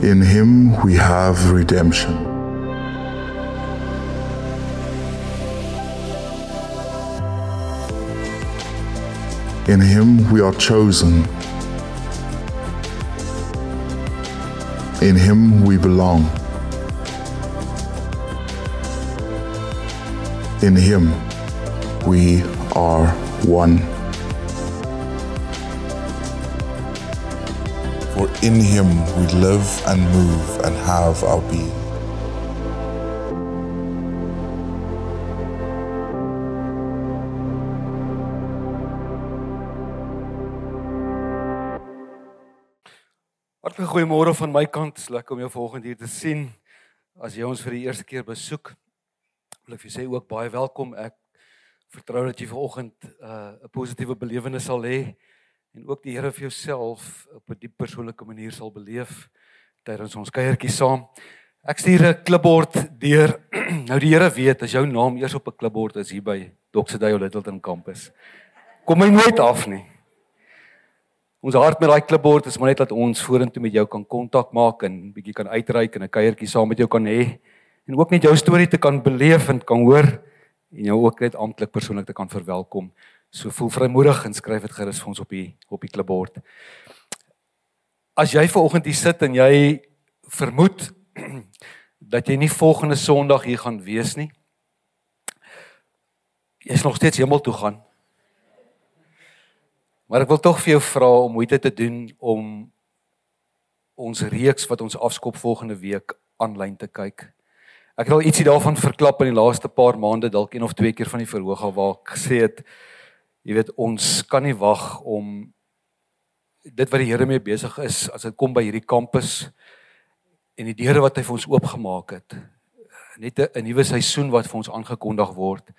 In him we have redemption. In him we are chosen. In him we belong. In him we are one. For in him we live and move and have our being. Hartlik goeiemôre van my kant. Dis lekker om jou vanoggend hier te sien. As jy ons vir die eerste keer besoek, wil ek vir jou sê ook baie welkom. Ek vertrou dat jy vanoggend 'n positiewe belewenis sal hê en ook die Here vir jouself op 'n diep persoonlike manier sal beleef tydens ons kuiertjie saam. Ek stuur 'n klipbord deur. Nou die Here weet as jou naam eers op 'n klipbord is hier by Doxydale Littleton Campus. Kom hy nooit af nie. Ons hart met daai klipbord is maar net dat ons vorentoe met jou kan kontak maak en bietjie kan uitreik en 'n kuiertjie saam met jou kan hê en ook net jou storie te kan beleef en kan hoor en jou ook net amptelik persoonlik te kan verwelkom. So voel vrymoedig en skryf dit gerus vir ons op die klipbord. As jy vanoggend hier sit en jy vermoed dat jy nie volgende Sondag hier gaan wees nie, jy is nog steeds hemel toe gaan. Maar ek wil tog vir jou vra om moeite te doen om ons reeks wat ons afskop volgende week aanlyn te kyk. Ek het al ietsie daarvan verklap in die laaste paar maande, dalk 1 of 2 keer van die verhoog af waar ek gesê het, jy weet, ons kan nie wag om dit wat die Here mee besig is, as dit kom by hierdie kampus en die deure wat hy vir ons oopgemaak het, net 'n nuwe seisoen wat vir ons aangekondig word,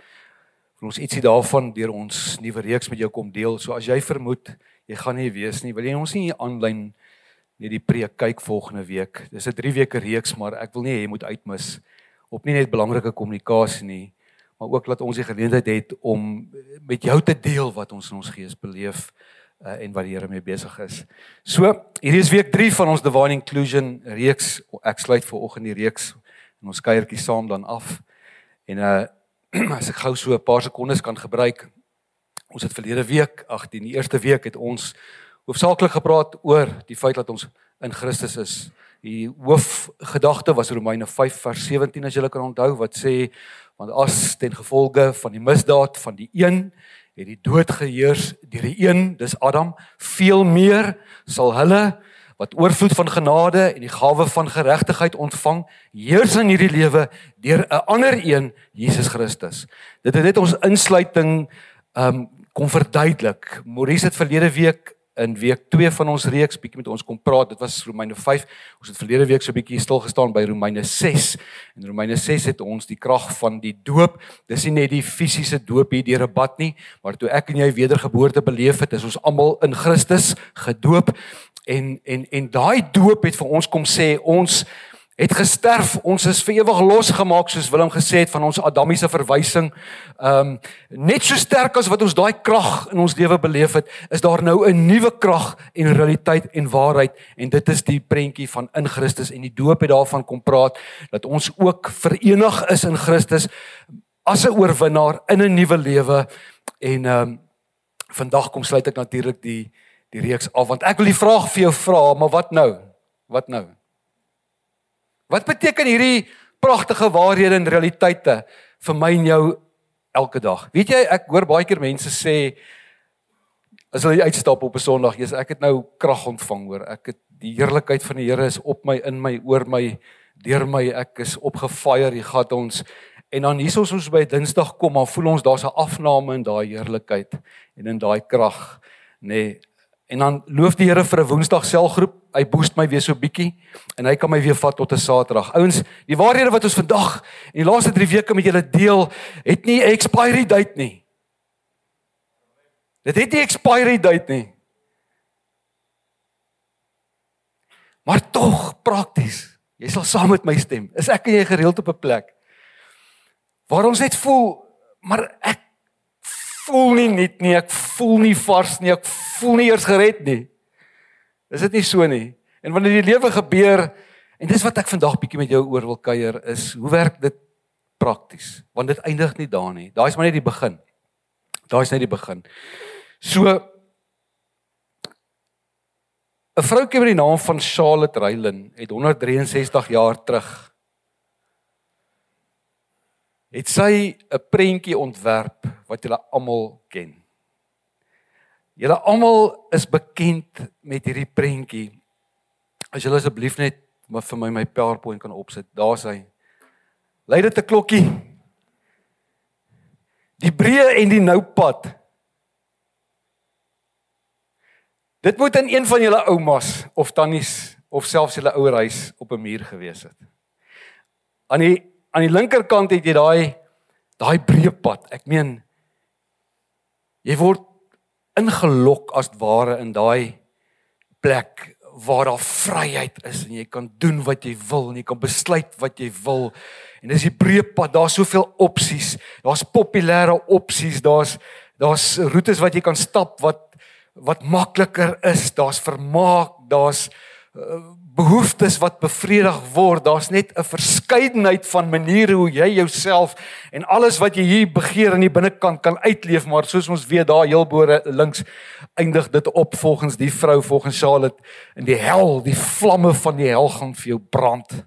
vir ons ietsie daarvan deur ons nuwe reeks met jou kom deel. So as jy vermoed, jy gaan nie wees nie, wil jy ons nie aanlyn net die preek kyk volgende week. Dis 'n 3 weke reeks, maar ek wil nie hê jy moet uitmis op nie net belangrike kommunikasie nie, maar ook dat ons die geleentheid het om met jou te deel wat ons in ons gees beleef en wat die Here mee besig is. So, hierdie is week 3 van ons Divine Inclusion reeks. Ek sluit vanoggend die reeks en ons kuiertjie saam dan af. En as ek gou so 'n paar sekondes kan gebruik. Ons het verlede week, in die eerste week het ons hoofsaaklik gepraat oor die feit dat ons in Christus is. Die hoofgedagte was Romeine 5 vers 17 as julle kan onthou, wat sê, want as ten gevolge van die misdaad van die een, het die dood geheers deur die een, dis Adam, veel meer sal hulle wat oorvloed van genade en die gawe van geregtigheid ontvang, heers in hierdie lewe deur 'n ander een, Jesus Christus. Dit het net ons insluiting kom verduidelik. Maurice het verlede week in week 2 van ons reeks bietjie met ons kom praat. Dit was Romeine 5. Ons het verlede week so bietjie stil gestaan by Romeine 6. En Romeine 6 het ons die krag van die doop. Dis nie net die fisiese doop hier deur 'n bad nie, maar toe ek en jy wedergeboorte beleef het, is ons almal in Christus gedoop. En daai doop het vir ons kom sê, ons het gesterf, ons is vir ewig losgemaak, soos Willem gesê het, van ons Adamiese verwysing. Net so sterk as wat ons daai krag in ons lewe beleef het, is daar nou 'n nuwe krag en realiteit en waarheid, en dit is die prentjie van in Christus, en die doop het daarvan kom praat, dat ons ook verenig is in Christus, as 'n oorwinnaar in 'n nuwe lewe, en vandag kom sluit ek natuurlik die reeks af, want ek wil die vraag vir jou vra, maar wat nou? Wat nou? Wat beteken hierdie pragtige waarhede en realiteite vir my en jou elke dag? Weet jy, ek hoor baie keer mense sê, as hulle uitstap op 'n Sondag, ek het nou krag ontvang, hoor. Ek het die heerlikheid van die Here is op my, in my, oor my, deur my, ek is opgefire, hier gaan ons. En dan hier soos ons by Dinsdag kom, dan voel ons daar's 'n afname in daai heerlikheid en in daai krag, nê. En dan loof die Here vir 'n Woensdag selgroep, hy boost my weer so bietjie, en hy kan my weer vat tot 'n Saterdag. Ouens, die waarhede wat ons vandag, in die laaste 3 weke met julle deel, het nie 'n expiry date nie. Dit het nie expiry date nie. Maar tog prakties, jy sal saam met my stem, is ek en jy gereeld op 'n plek, waar ons net voel, maar ek voel nie net nie, ek voel nie vars nie, ek voel nie eers gered nie. Is dit nie so nie? En wanneer die lewe gebeur, En dis wat ek vandag bietjie met jou oor wil kuier is, hoe werk dit prakties? Want dit eindig nie daar nie. Daai is maar net die begin. Daai is net die begin. So 'n vroukie met die naam van Charlotte Ryland het 163 jaar terug het sy 'n prentjie ontwerp wat julle almal ken. Julle almal is bekend met hierdie prentjie. As julle asseblief net vir my PowerPoint kan opsit, daar is hy. Lei dit 'n klokkie. Die breë en die noupad. Dit moet in een van julle oumas of tannies of selfs julle ouerhuis op 'n muur gewees het. Aan die linkerkant het jy daai breë pad. Ek meen jy word ingelok as ware in daai plek waar daar vryheid is en jy kan doen wat jy wil en jy kan besluit wat jy wil. En dis die breë pad, daar's soveel opsies. Daar's populêre opsies, daar's roetes wat jy kan stap wat makliker is, daar's vermaak, daar's behoeftes wat bevredig word, daar's net 'n verskeidenheid van maniere hoe jy jouself en alles wat jy hier begeer in die binnekant kan uitleef, maar soos ons weet daar heel bo links eindig dit op volgens die vrou, volgens Charlotte, in die hel, die vlamme van die hel gaan vir jou brand.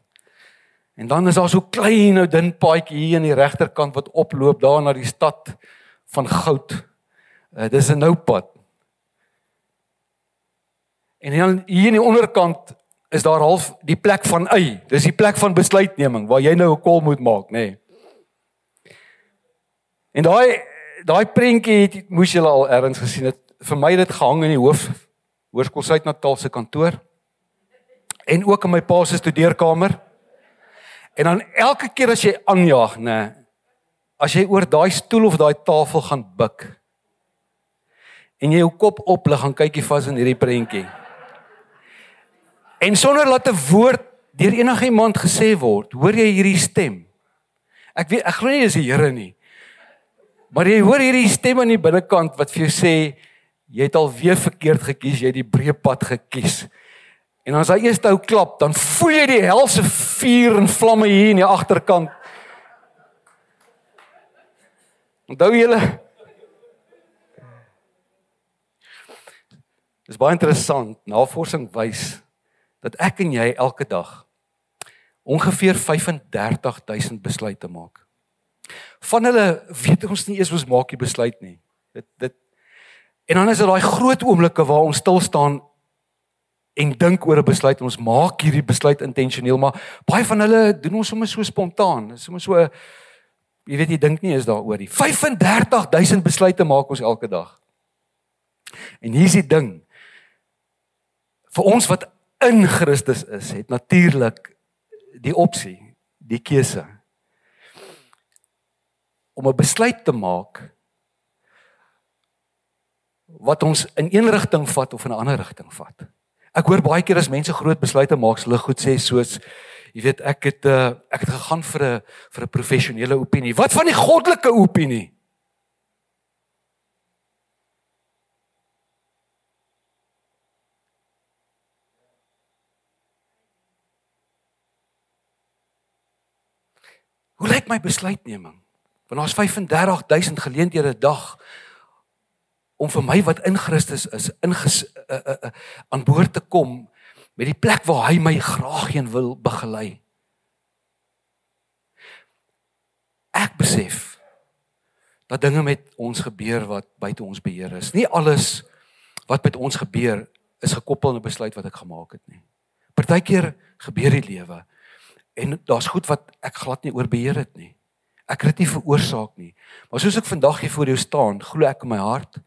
En dan is daar so klein nou dun paadjie hier aan die regterkant wat oploop daar na die stad van goud. Dis 'n noupad. En dan hier in die onderkant is daar half die plek van y. Dis die plek van besluitneming waar jy nou 'n call moet maak, nê. Nee. En daai prentjie moes julle al ergens gesien het. Vir my het dit gehang in die Hoërskool Suid-Natal se kantoor en ook in my pa se studeerkamer. En dan elke keer as jy aanjaag, nê, as jy oor daai stoel of daai tafel gaan buik en jy jou kop oplig, gaan kyk jy vas in hierdie prentjie. En sonder laat 'n woord deur enige iemand gesê word, hoor jy hierdie stem. Ek glo nie dis die Here nie. Maar jy hoor hierdie stem aan die binnekant wat vir jou sê, jy het alweer verkeerd gekies, jy het die breë pad gekies. En as hy eers ou klap, dan voel jy die helse vuur en vlamme hier in die agterkant. Onthou julle? Dis baie interessant. Navorsing wys dat ek en jy elke dag ongeveer 35,000 besluite maak. Van hulle weet ons nie eers ons maak die besluit nie. En dan is dit daai groot oomblikke waar ons stil staan en dink oor 'n besluit en ons maak hierdie besluit intentioneel, maar baie van hulle doen ons sommer so spontaan. Sommer so, jy weet jy dink nie eens daaroor nie. 35,000 besluite maak ons elke dag. En hier's die ding. Vir ons wat in Christus is, het natuurlik die opsie, die keuse om 'n besluit te maak wat ons in een rigting vat of in 'n ander rigting vat. Ek hoor baie keer as mense groot besluite maak, hulle goed sê soos, jy weet, ek het gegaan vir 'n professionele opinie. Wat van die goddelike opinie? Hoe lyk my besluitneming? Want daar's 35,000 geleenthede 'n dag om vir my wat in Christus is, aan boord te kom met die plek waar hy my graag heen wil begelei. Ek besef dat dinge met ons gebeur wat buite ons beheer is. Nie alles wat met ons gebeur is gekoppel aan 'n besluit wat ek gemaak het nie. Partykeer gebeur die lewe en daar's goed wat ek glad nie oor beheer het nie. Ek het dit nie veroorsaak nie. Maar soos ek vandag hier voor jou staan, glo ek in my hart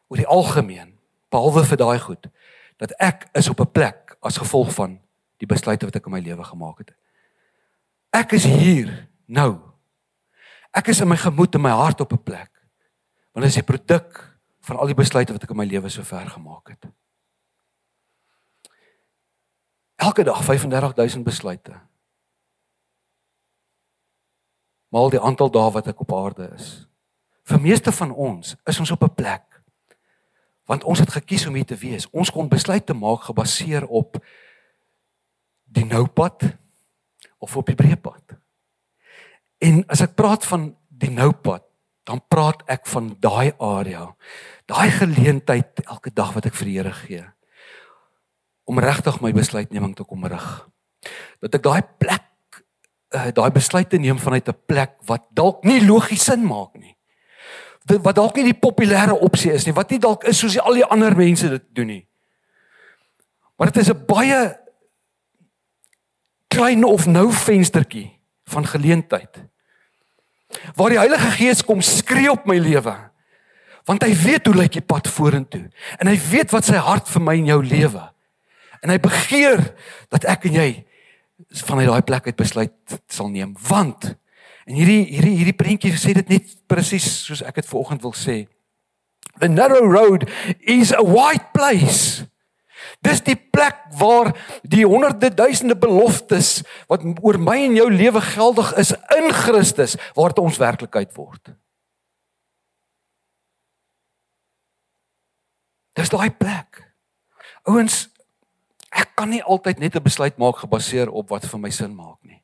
oor die algemeen, behalwe vir daai goed, dat ek is op 'n plek as gevolg van die besluite wat ek in my lewe gemaak het. Ek is hier nou. Ek is in my gemoed en my hart op 'n plek. Want dit is die produk van al die besluite wat ek in my lewe sover gemaak het. Elke dag 35,000 besluite. Maar al die aantal dae wat ek op aarde is. Vir meeste van ons is ons op 'n plek want ons het gekies om hier te wees. Ons kon besluite maak gebaseer op die nou pad of op die breë pad. En as ek praat van die nou pad, dan praat ek van daai area, daai geleentheid elke dag wat ek vir die Here gee, om regtig my besluitneming te kom rig. Dat ek daai plek, daai besluit te neem vanuit 'n plek wat dalk nie logies sin maak nie. Wat dalk nie die populêre opsie is nie, wat nie dalk is soos al die ander mense dit doen nie. Maar dit is 'n baie klein of nou venstertjie van geleentheid, waar die Heilige Gees kom skree op my lewe, want hy weet hoe lyk die pad vorentoe, en hy weet wat sy hart vir my en jou lewe, en hy begeer dat ek en jy vanuit daai plek uit besluit sal neem, want, en hierdie prentjie sê dit net presies soos ek dit vanoggend wil sê, the narrow road is a wide place. Dis die plek waar die honderde duisende beloftes wat oor my en jou lewe geldig is in Christus, waar dit ons werklikheid word. Dis daai plek. Ouens, ek kan nie altyd net 'n besluit maak gebaseer op wat vir my sin maak nie.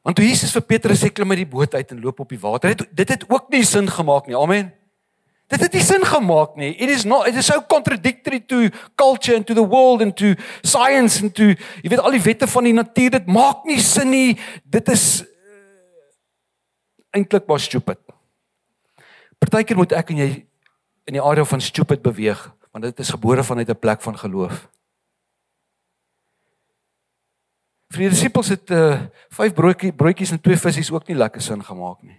Want toe Jesus vir Petrus sê klim uit die boot uit en loop op die water, dit het ook nie sin gemaak nie. Amen. Dit het nie sin gemaak nie. It is so contradictory to culture and to the world and to science and to, jy weet, al die wette van die natuur, dit maak nie sin nie. Dit is eintlik maar stupid. Partykeer moet ek en jy in die area van stupid beweeg, want dit is gebore vanuit 'n plek van geloof. Vir die disippels het 5 broodjies en 2 visse ook nie lekker sin gemaak nie.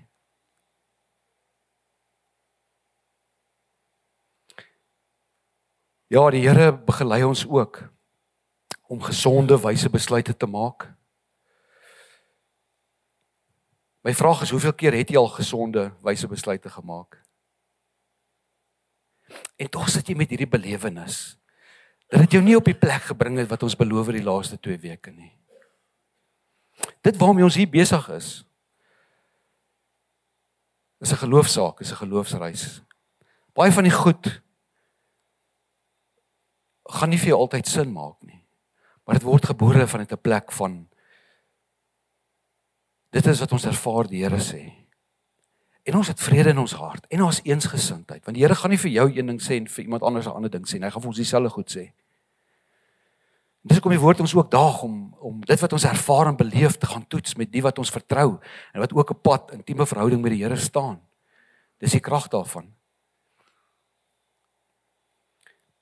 Ja, die Here begelei ons ook om gesonde, wyse besluite te maak. My vraag is, hoeveel keer het jy al gesonde, wyse besluite gemaak? En tog sit jy met hierdie belewenis, dat dit jou nie op die plek gebring het wat ons beloof die laaste 2 weke nie. Dit waarmee ons hier besig is 'n geloofsaak, is 'n geloofsreis. Baie van die goed gaan nie vir jou altyd sin maak nie, maar dit word gebore vanuit 'n plek van, dit is wat ons ervaar die Here sê. En ons het vrede in ons hart, en ons eensgesindheid, want die Here gaan nie vir jou een ding sê en vir iemand anders 'n ander ding sê, hy gaan vir ons dieselfde goed sê. Dis hoekom die woord ons ook daag om dit wat ons ervaar en beleef te gaan toets met die wat ons vertrou, en wat ook 'n pad, intieme verhouding met die Here staan. Dis die krag daarvan.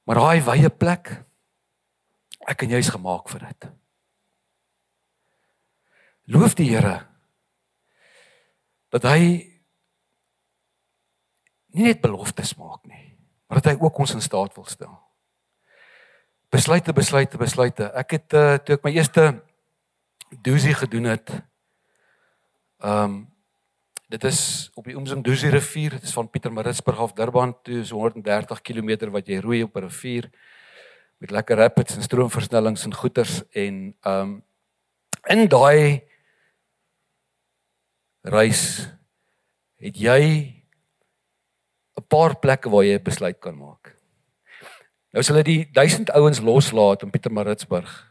Maar daai wye plek, ek en jy is gemaak vir dit. Loof die Here dat hy nie net beloftes maak nie, maar dat hy ook ons in staat wil stel. Besluite. Ek het toe ek my eerste doosie gedoen het, dit is op die Umzingdozi rivier, dit is van Pietermaritzburg af Durban toe, so 130 km wat jy roei op 'n rivier, met lekker rapids en stroomversnellings en goeters, en in daai reis het jy 'n paar plekke waar jy 'n besluit kan maak. Nou as hulle die 1000 ouens loslaat in Pietermaritzburg,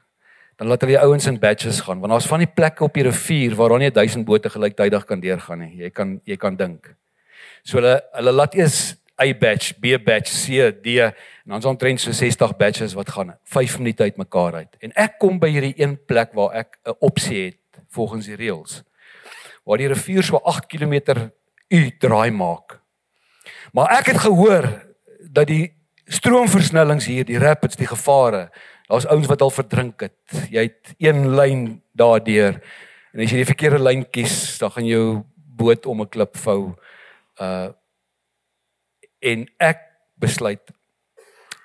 dan laat hulle die ouens in batches gaan, want daar's van die plekke op die rivier waar daar nie 1000 bote gelyktydig kan deurgaan nie. Jy kan dink. So hulle laat eers A batch, B batch, C, D, en dan is omtrent so 60 batches wat gaan 5 minute uit mekaar uit. En ek kom by hierdie een plek waar ek 'n opsie het volgens die reëls, waar die rivier so 8 km/h draai maak. Maar ek het gehoor dat die stroomversnellings hier, die rapids, die gevare, daar's ouens wat al verdrink het. Jy het een lyn daardeur, en as jy die verkeerde lyn kies, dan gaan jou boot om 'n klip vou. En ek besluit,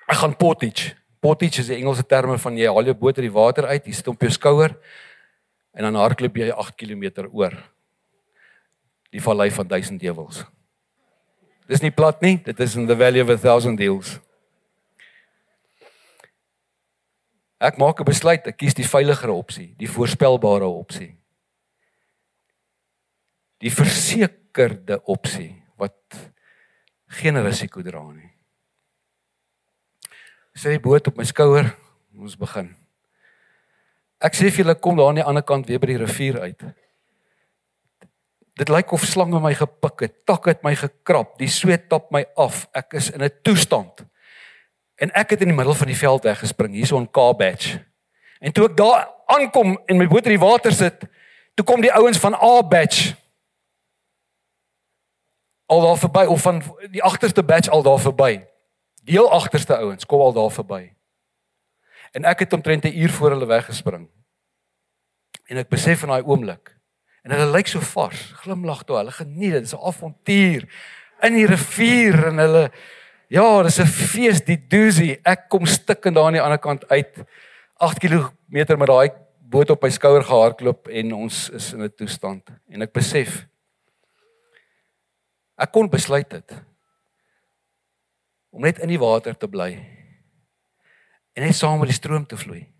ek gaan pottage. Pottage is die Engelse terme van jy haal jou boot uit die water uit, jy sit op jou skouer, en dan hardloop jy 8 km oor die vallei van 1000 dewels. Dis nie plat nie, dit is in the valley of 1000 hills. Ek maak 'n besluit, ek kies die veiligere opsie, die voorspelbare opsie. Die versekerde opsie, wat geen risiko dra nie. Ek sit die boot op my skouer, ons begin. Ek sê vir julle, kom daar aan die ander kant weer by die rivier uit. Dit lyk of slange my gepik het, takke het my gekrap, die sweet tap my af, ek is in 'n toestand. En ek het in die middel van die veld weggespring, hier so in K-batch. En toe ek daar aankom en my boot in die water sit, toe kom die ouens van A-batch al daar verby, of van die agterste batch al daar verby. Die heel agterste ouens kom al daar verby. En ek het omtrent 'n uur voor hulle weggespring. En ek besef in daai oomblik, en hulle lyk so vars, glimlag toe, hulle geniet dit, dis 'n avontuur in die rivier, en hulle, ja, dis 'n fees, die doozy. Ek kom stikkend daar aan die ander kant uit, 8 kilometer met daai boot op my skouer gehardloop, en ons is in 'n toestand. En ek besef, ek kon besluit het om net in die water te bly en net saam met die stroom te vloei.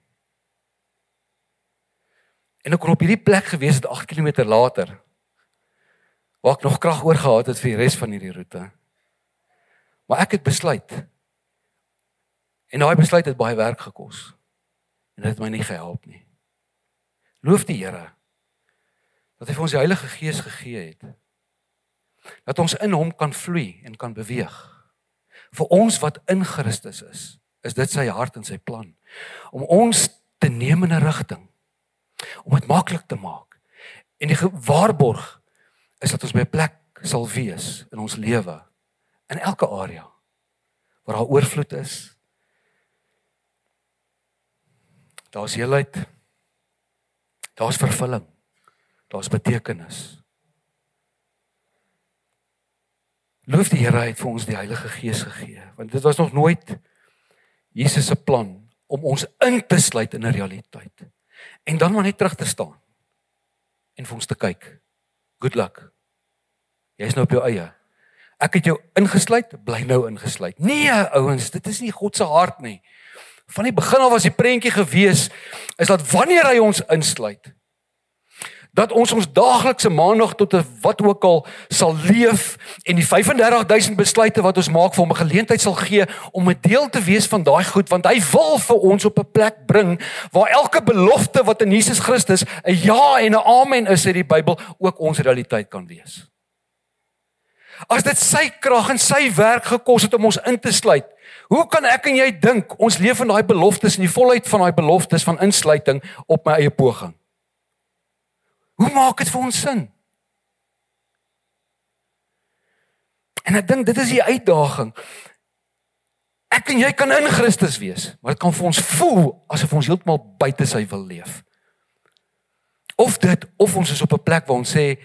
En ek kon op hierdie plek gewees het 8 kilometer later, waar ek nog krag oorgehad het vir die res van hierdie roete. Maar ek het besluit, en daai besluit het baie werk gekos, en dit het my nie gehelp nie. Loof die Here, dat hy vir ons die Heilige Gees gegee het, dat ons in hom kan vloei en kan beweeg. Vir ons wat in Christus is dit sy hart en sy plan, om ons te neem in 'n rigting, om dit maklik te maak. En die waarborg is dat ons by 'n plek sal wees in ons lewe, in elke area, waar daar oorvloed is, daar is heelheid, daar is vervulling, daar is betekenis. Loof die Here, het vir ons die Heilige Gees gegee, want dit was nog nooit Jesus se plan om ons in te sluit in 'n realiteit. En dan maar net terug te staan en vir ons te kyk. Good luck. Jy is nou op jou eie. Ek het jou ingesluit, bly nou ingesluit. Nee, ouens, dit is nie God se hart nie. Van die begin af was die prentjie gewees, is dat wanneer hy ons insluit, dat ons daaglikse maandag tot wat ook al sal leef, en die 35,000 besluite wat ons maak vir hom 'n geleentheid sal gee om 'n deel te wees van daai goed, want hy wil vir ons op 'n plek bring waar elke belofte wat in Jesus Christus 'n ja en 'n amen is uit die Bybel ook ons realiteit kan wees. As dit sy krag en sy werk gekos het om ons in te sluit, hoe kan ek en jy dink ons leef in daai beloftes en die volheid van daai beloftes van insluiting op my eie poging? Hoe maak dit vir ons sin? En ek dink dit is die uitdaging. Ek en jy kan in Christus wees, maar dit kan vir ons voel asof ons heeltemal buite sy wil leef. Of ons is op 'n plek waar ons sê,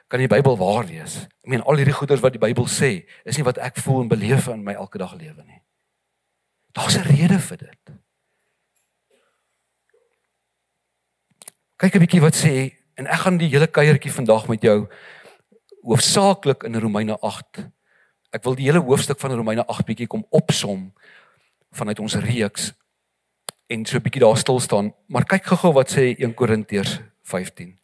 kan die Bybel waar wees? Ek meen, al hierdie goeders wat die Bybel sê, is nie wat ek voel en beleef in my elke dag lewe nie. Daar's 'n rede vir dit. Kyk 'n bietjie wat sê, en ek gaan die hele kuiertjie vandag met jou hoofsaaklik in Romeine 8. Ek wil die hele hoofstuk van Romeine 8 bietjie kom opsom vanuit ons reeks en so 'n bietjie daar stil staan, maar kyk gou-gou wat sê 1 Korintiërs 15.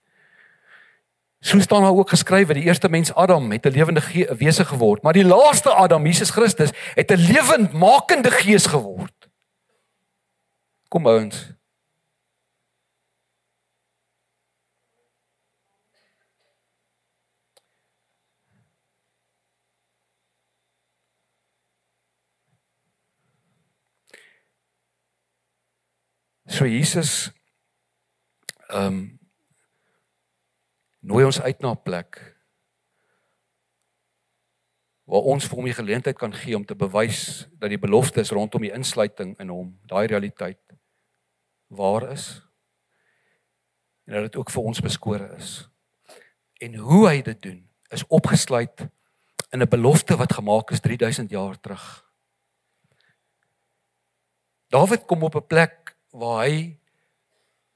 So staan daar ook geskrywe, die eerste mens Adam het 'n lewende wese geword, maar die laaste Adam, Jesus Christus, het 'n lewendmakende gees geword. Kom ouens. So Jesus nooi ons uit na 'n plek waar ons vir hom die geleentheid kan gee om te bewys dat die beloftes rondom die insluiting in hom, daai realiteit waar is en dat dit ook vir ons beskore is. En hoe hy dit doen is opgesluit in 'n belofte wat gemaak is 3000 jaar terug. Dawid kom op 'n plek waar hy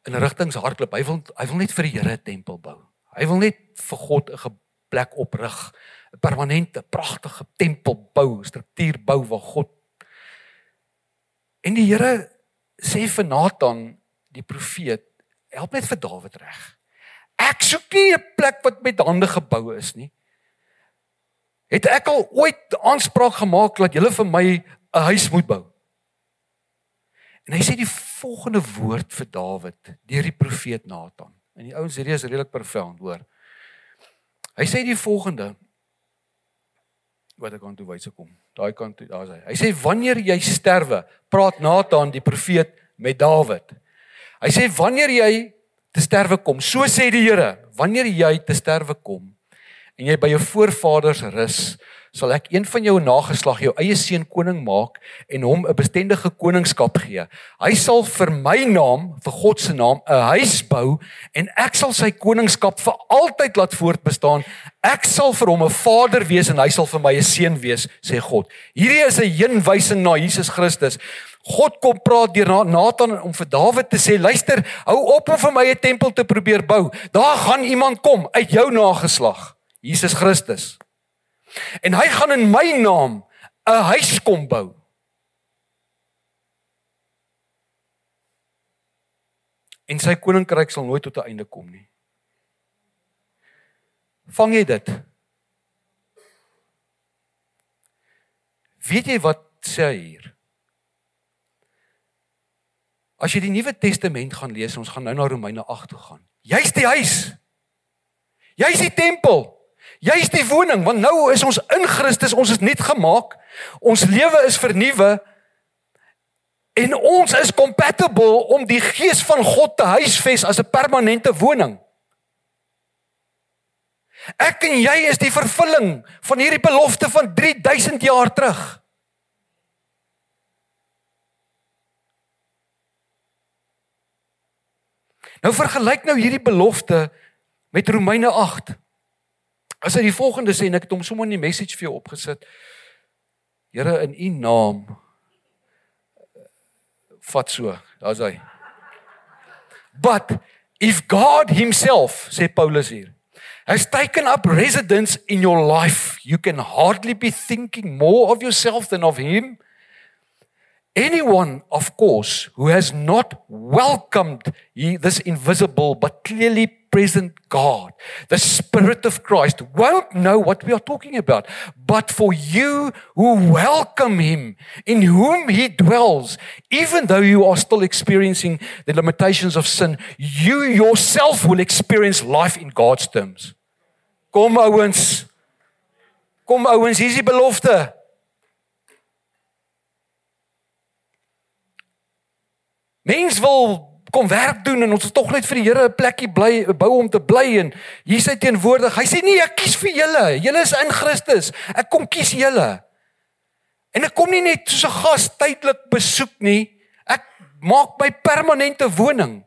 in 'n rigtingshardloop, hy wil net vir die Here 'n tempel bou. Hy wil net vir God 'n plek oprig, 'n permanente, pragtige tempel bou, struktuur bou waar God. En die Here sê vir Nathan, die profeet, help net vir Dawid reg. Ek soek nie 'n plek wat met hande gebou is nie. Het ek al ooit aanspraak gemaak dat julle vir my 'n huis moet bou? En hy sê die volgende woord vir Dawid deur die profeet Nathan. En die ouens hierdie is redelik profound, hoor. Hy sê die volgende, wat ek aan toe wyse kom. Daai kant toe, daar is hy. Hy sê wanneer jy sterwe, praat Nathan die profeet met Dawid. Hy sê wanneer jy te sterwe kom, so sê die Here, wanneer jy te sterwe kom en jy by jou voorvaders rus, sal ek een van jou nageslag jou eie seun koning maak en hom 'n bestendige koningskap gee. Hy sal vir my naam, vir God se naam, 'n huis bou en ek sal sy koningskap vir altyd laat voortbestaan. Ek sal vir hom 'n vader wees en hy sal vir my 'n seun wees, sê God. Hierdie is 'n heenwysing na Jesus Christus. God kom praat deur Nathan om vir Dawid te sê, luister, hou op om vir my 'n tempel te probeer bou. Daar gaan iemand kom uit jou nageslag, Jesus Christus. En hy gaan in my naam 'n huis kom bou. En sy koninkryk sal nooit tot 'n einde kom nie. Vang jy dit? Weet jy wat sê hy hier? As jy die Nuwe Testament gaan lees, ons gaan nou na Romeine 8 toe gaan. Jy's die huis. Jy's die tempel. Jy's die woning, want nou is ons in Christus, ons is nuut gemaak, ons lewe is vernuwe, en ons is compatible om die Gees van God te huisves as 'n permanente woning. Ek en jy is die vervulling van hierdie belofte van 3000 jaar terug. Nou vergelyk nou hierdie belofte met Romeine 8. As hy die volgende sê, en ek het hom sommer in die message vir jou opgesit, Here, in u naam, vat so, daar is hy. But, if God himself, sê Paulus hier, has taken up residence in your life, you can hardly be thinking more of yourself than of him. Anyone, of course, who has not welcomed this invisible but clearly present God, the Spirit of Christ, won't know what we are talking about. But for you who welcome him, in whom he dwells, even though you are still experiencing the limitations of sin, you yourself will experience life in God's terms. Kom ouens, hier is die belofte. Mens wil kom werk doen en ons wil tog net vir die Here 'n plekkie bou om te bly en hier is hy teenwoordig. Hy sê nee, ek kies vir julle. Julle is in Christus. Ek kom kies julle. En ek kom nie net soos 'n gas tydelik besoek nie. Ek maak my permanente woning.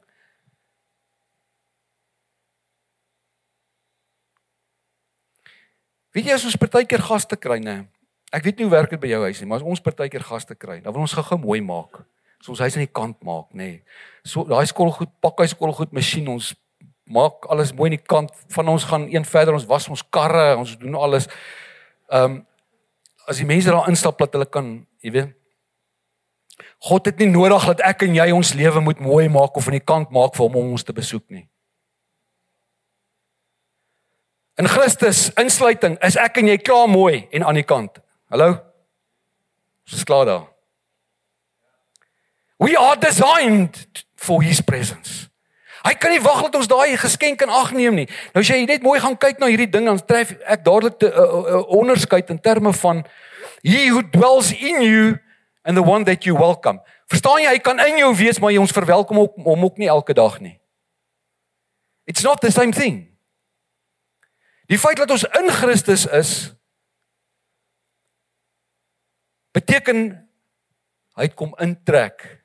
Weet jy as ons partykeer gaste kry, nê? Ek weet nie hoe werk dit by jou huis nie, maar as ons partykeer gaste kry, dan wil ons gou mooi maak. So ons huis aan die kant maak, nê. So daai skottelgoed, pak hy skottelgoed masjien, ons maak alles mooi in die kant. Van ons gaan een verder, ons was ons karre, ons doen alles. As die mense daar instap dat hulle kan, jy weet. God het nie nodig dat ek en jy ons lewe moet mooi maak of aan die kant maak vir hom om ons te besoek nie. In Christus insluiting is ek en jy klaar mooi en aan die kant. Hallo? Ons is klaar daar. We are designed for his presence. Hy kan nie wag dat ons daai geskenk in ag neem nie. Nou as jy net mooi gaan kyk na hierdie ding, dan tref ek dadelik 'n onderskeid in terme van he who dwells in you and the one that you welcome. Verstaan jy, hy kan in jou wees, maar jy ons verwelkom hom ook nie elke dag nie. It's not the same thing. Die feit dat ons in Christus is, beteken hy het kom intrek.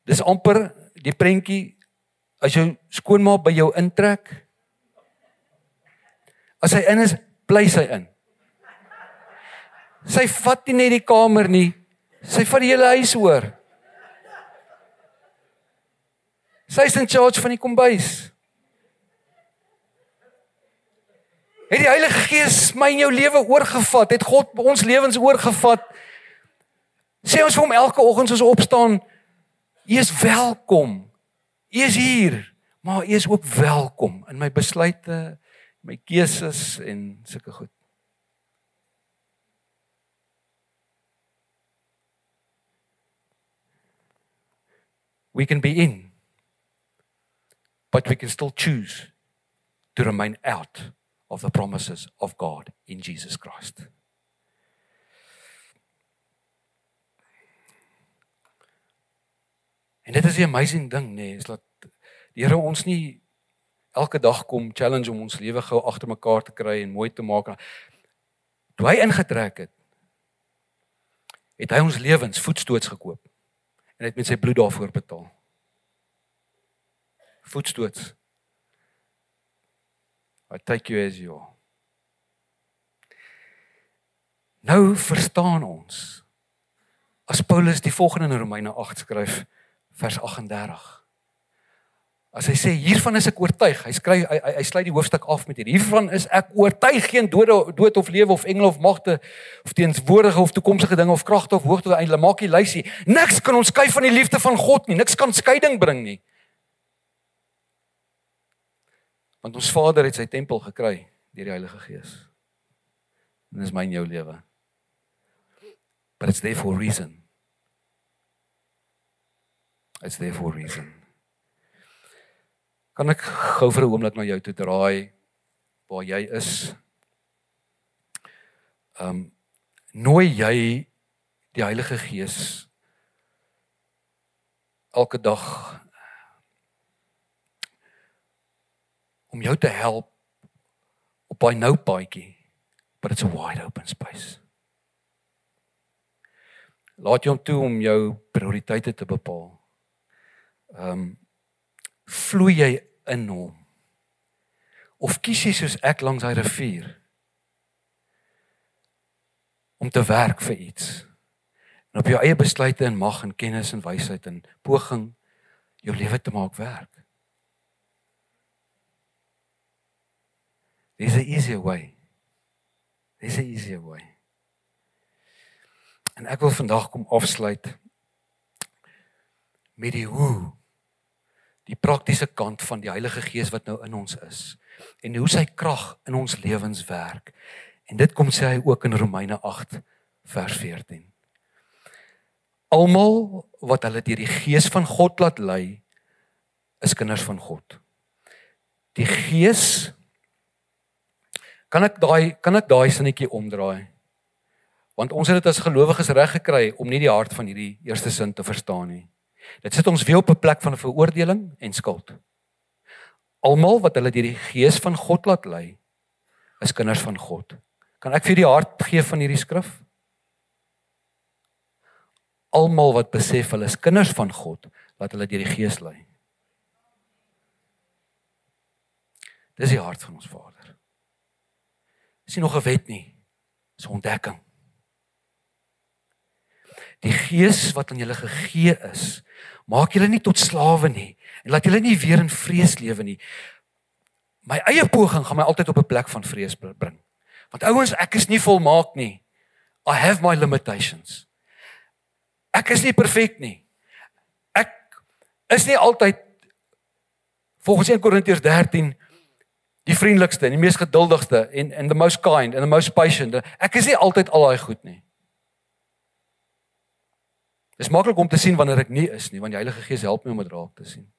Dis amper die prentjie as jou skoonma by jou intrek. As hy in is, bly sy in. Sy vat nie net die kamer nie, sy vat die hele huis oor. Sy is in charge van die kombuis. Het die Heilige Gees my en jou lewe oorgevat? Het God ons lewens oorgevat? Sê ons vir hom elke oggend as ons opstaan, U is welkom. U is hier, maar U is ook welkom in my besluite, my keuses en sulke goed. We can be in, but we can still choose to remain out of the promises of God in Jesus Christ. En dit is die amazing ding, nee, is dat die Here ons nie elke dag kom challenge om ons lewe gou agter mekaar te kry en mooi te maak. Toe hy ingetrek het, het hy ons lewens voetstoots gekoop en het met sy bloed daarvoor betaal. Voetstoots. I take you as you are. Nou verstaan ons, as Paulus die volgende in Romeine 8 skryf, vers 38. As hy sê, hiervan is ek oortuig, hy sluit die hoofstuk af met hiervan is ek oortuig, geen dood of lewe of engele of magte, of teenswoordige of toekomstige dinge of kragte of hoogte, hy maak die lysie, niks kan ons skei van die liefde van God nie, niks kan skeiding bring nie. Want ons Vader het sy tempel gekry deur die Heilige Gees. En dis my en jou lewe. But it's there for a reason. It's there for a reason. Kan ek gou vir 'n oomblik na jou toe draai, waar jy is? Nooi jy die Heilige Gees elke dag om jou te help op daai nou paadjie, but it's a wide open space. Laat jy hom toe om jou prioriteite te bepaal. Vloei jy in hom? Of kies jy soos ek langs daai rivier om te werk vir iets en op jou eie besluite en mag en kennis en wysheid en poging jou lewe te maak werk? There's an easier way. There's an easier way. En ek wil vandag kom afsluit met die hoe, die praktiese kant van die Heilige Gees wat nou in ons is, en hoe sy krag in ons lewens werk. En dit kom sê hy ook in Romeine 8 vers 14. Almal wat hulle deur die Gees van God laat lei, is kinders van God. Die Gees, kan ek daai sinnetjie omdraai? Want ons het dit as gelowiges reg gekry om nie die hart van hierdie eerste sin te verstaan nie. Dit sit ons weer op 'n plek van veroordeling en skuld. Almal wat hulle deur die Gees van God laat lei, is kinders van God. Kan ek vir die hart gee van hierdie skrif? Almal wat besef hulle is kinders van God, laat hulle deur die Gees lei. Dis die hart van ons Vader. Dis nie nog 'n wet nie, dis 'n ontdekking. Die Gees wat aan julle gegee is, maak julle nie tot slawe nie, en laat julle nie weer in vrees lewe nie. My eie poging gaan my altyd op 'n plek van vrees bring. Want ouens, ek is nie volmaak nie. I have my limitations. Ek is nie perfek nie. Ek is nie altyd, volgens 1 Korintiërs 13, die vriendelikste en die mees geduldigste en the most kind and the most patient. Ek is nie altyd al daai goed nie. Dit is maklik om te sien wanneer ek nie is nie, want die Heilige Gees help my om dit raak te sien.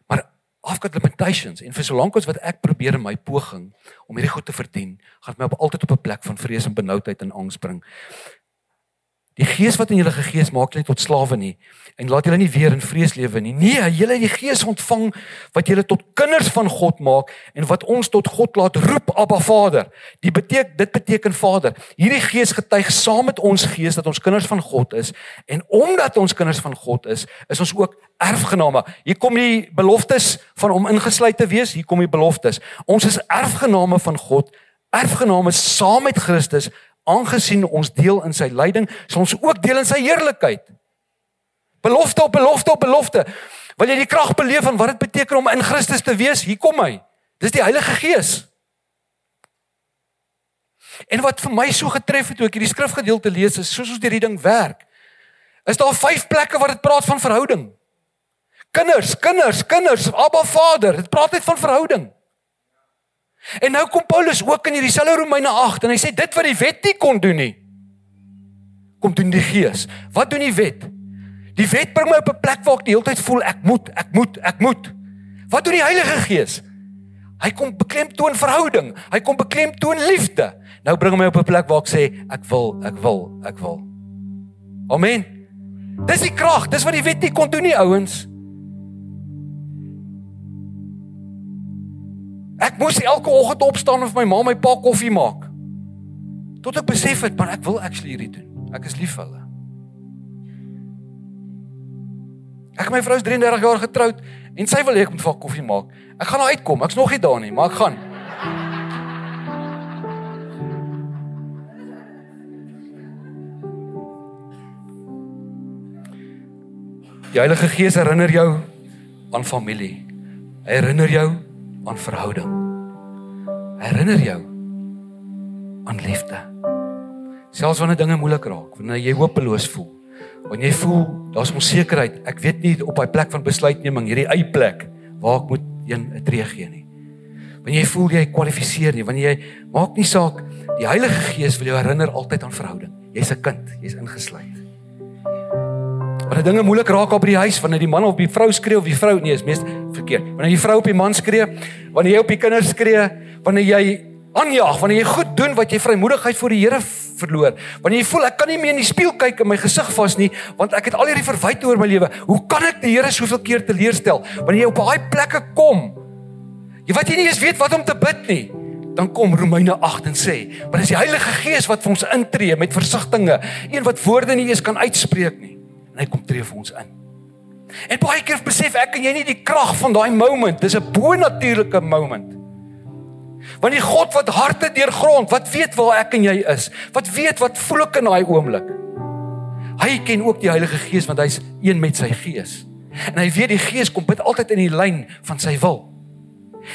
Maar I've got limitations, en vir solank as wat ek probeer in my poging om hierdie goed te verdien, gaan my altyd op 'n plek van vrees en benoudheid en angs bring. Die Gees wat in julle gegee is, maak julle tot slawe nie, en laat julle nie weer in vrees lewe nie. Nee, julle het die Gees ontvang wat julle tot kinders van God maak en wat ons tot God laat roep, Abba Vader. Dit beteken Vader. Hierdie Gees getuig saam met ons gees dat ons kinders van God is, en omdat ons kinders van God is ons ook erfgename. Hier kom die beloftes van om ingesluit te wees, hier kom die beloftes. Ons is erfgename van God, erfgename saam met Christus. Aangesien ons deel in sy lyding, sal ons ook deel in sy heerlikheid. Belofte op belofte op belofte. Wil jy die krag beleef van wat dit beteken om in Christus te wees? Hier kom hy. Dis die Heilige Gees. En wat vir my so getref het toe ek hierdie skrifgedeelte lees, is soos ons hierdie ding werk, is daar 5 plekke waar dit praat van verhouding. Kinders, Abba Vader, dit praat net van verhouding. En nou kom Paulus ook in hierdie selfe Romeine 8 en hy sê dit wat die wet nie kon doen nie, kom doen die Gees. Wat doen die wet? Die wet bring my op 'n plek waar ek die hele tyd voel ek moet. Wat doen die Heilige Gees? Hy kom beklemtoon verhouding, hy kom beklemtoon liefde. Nou bring my op 'n plek waar ek sê ek wil. Amen. Dis die krag, dis wat die wet nie kon doen nie, ouens. Ek moes elke oggend opstaan en vir my ma my pa koffie maak. Tot ek besef het, maar ek wil actually hierdie doen. Ek is lief vir hulle. Ek en my vrou is 33 jaar getroud en sy wil hê ek moet vir haar koffie maak. Ek gaan nou uitkom, ek's nog nie daar nie, maar ek gaan. Die Heilige Gees herinner jou aan familie. Hy herinner jou aan verhouding. Hy herinner jou aan liefde. Selfs wanneer dinge moeilik raak, wanneer jy hopeloos voel, wanneer jy voel, daar's onsekerheid, ek weet nie op daai plek van besluitneming, hierdie eie plek, waar ek moet 'n tree gee nie. Wanneer jy voel jy kwalifiseer nie, wanneer jy, maak nie saak, die Heilige Gees wil jou herinner altyd aan verhouding. Jy's 'n kind, jy's ingesluit. Wanneer dinge moeilik raak op die huis, wanneer die man of die vrou skree of die vrou, nee, is meest verkeerd. Wanneer die vrou op die man skree, wanneer jy op die kinders skree, wanneer jy aanjaag, wanneer jy goed doen wat jy vrymoedigheid voor die Here verloor, wanneer jy voel ek kan nie meer in die spieël kyk en my gesig vas nie, want ek het al hierdie verwyte oor my lewe. Hoe kan ek die Here soveel keer teleurstel? Wanneer jy op daai plekke kom, wat jy nie eens weet wat om te bid nie, dan kom Romeine 8 en sê, maar dis die Heilige Gees wat vir ons intree met versigtinge, een wat woorde nie eens kan uitspreek nie. En hy kom tree vir ons in. En baie keer besef ek en jy nie die krag van daai moment, dis 'n bo-natuurlike moment. Want die God wat harte deurgrond, wat weet waar ek en jy is, wat weet wat voel ek in daai oomblik. Hy ken ook die Heilige Gees, want hy's een met sy Gees. En hy weet die Gees kom bid altyd in die lyn van sy wil.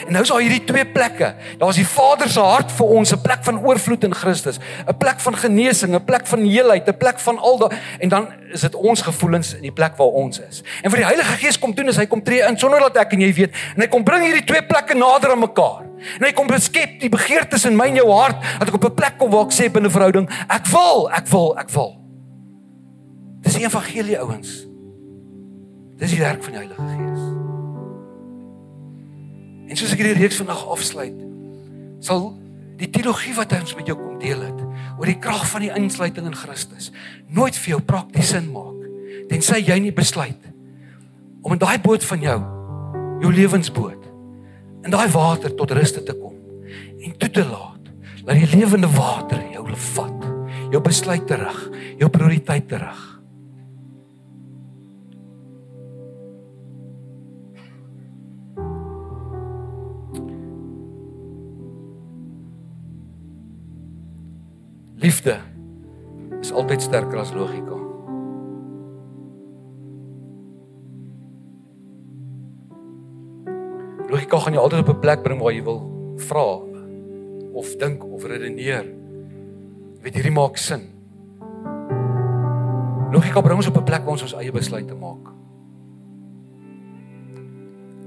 En nou is daar hierdie twee plekke. Daar is die Vader se hart vir ons, 'n plek van oorvloed in Christus, 'n plek van genesing, 'n plek van heelheid, 'n plek van al daai, en dan is dit ons gevoelens in die plek waar ons is. En wat die Heilige Gees kom doen is hy kom tree in sonder dat ek en jy weet, en hy kom bring hierdie twee plekke nader aan mekaar. En hy kom beskep die begeertes in my en jou hart, dat ek op 'n plek kom waar ek sê binne verhouding, ek wil. Dis die evangelie, ouens. Dis die werk van die Heilige Gees. En soos ek hierdie reeks vandag afsluit, sal die teologie wat ons met jou kom deel het, oor die krag van die insluiting in Christus, nooit vir jou prakties sin maak, tensy jy nie besluit, om in daai boot van jou lewensboot, in daai water tot ruste te kom, en toe te laat, dat die lewende water jou vat, jou besluit terug, jou prioriteit terug. Liefde is altyd sterker as logika. Logika gaan jou altyd op 'n plek bring waar jy wil vra of dink of redeneer. Jy weet, hierdie maak sin. Logika bring ons op 'n plek waar ons eie besluite maak.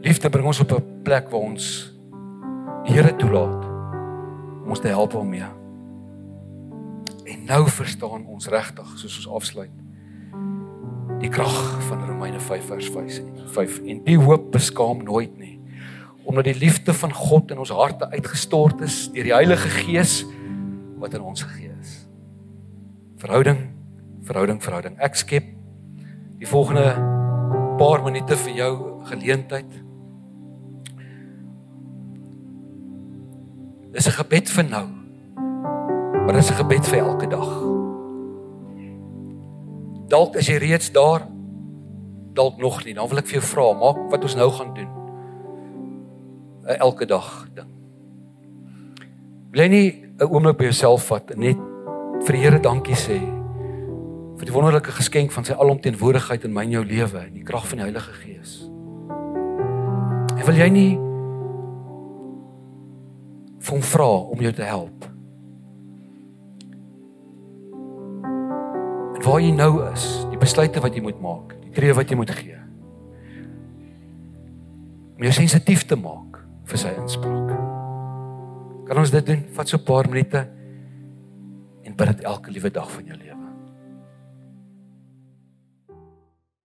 Liefde bring ons op 'n plek waar ons die Here toelaat om ons te help daarmee. En nou verstaan ons regtig, soos ons afsluit, die krag van Romeine 5 vers 5. En die hoop beskaam nooit nie, omdat die liefde van God in ons harte uitgestort is deur die Heilige Gees wat in ons gegee is. Verhouding. Ek skep die volgende paar minute vir jou geleentheid. Dis 'n gebed vir nou. Maar dit is 'n gebed vir elke dag. Dalk is jy reeds daar, dalk nog nie. Dan wil ek vir jou vra, maak wat ons nou gaan doen 'n elke dag ding. Wil jy nie 'n oomblik by jouself vat en net vir die Here dankie sê vir die wonderlike geskenk van sy alomteenwoordigheid in my en jou lewe en die krag van die Heilige Gees. En wil jy nie vir hom vra om jou te help? Waar jy nou is, die besluite wat jy moet maak, die tree wat jy moet gee, om jou sensitief te maak vir sy inspraak. Kan ons dit doen? Vat so 'n paar minute en bid dit elke liewe dag van jou lewe.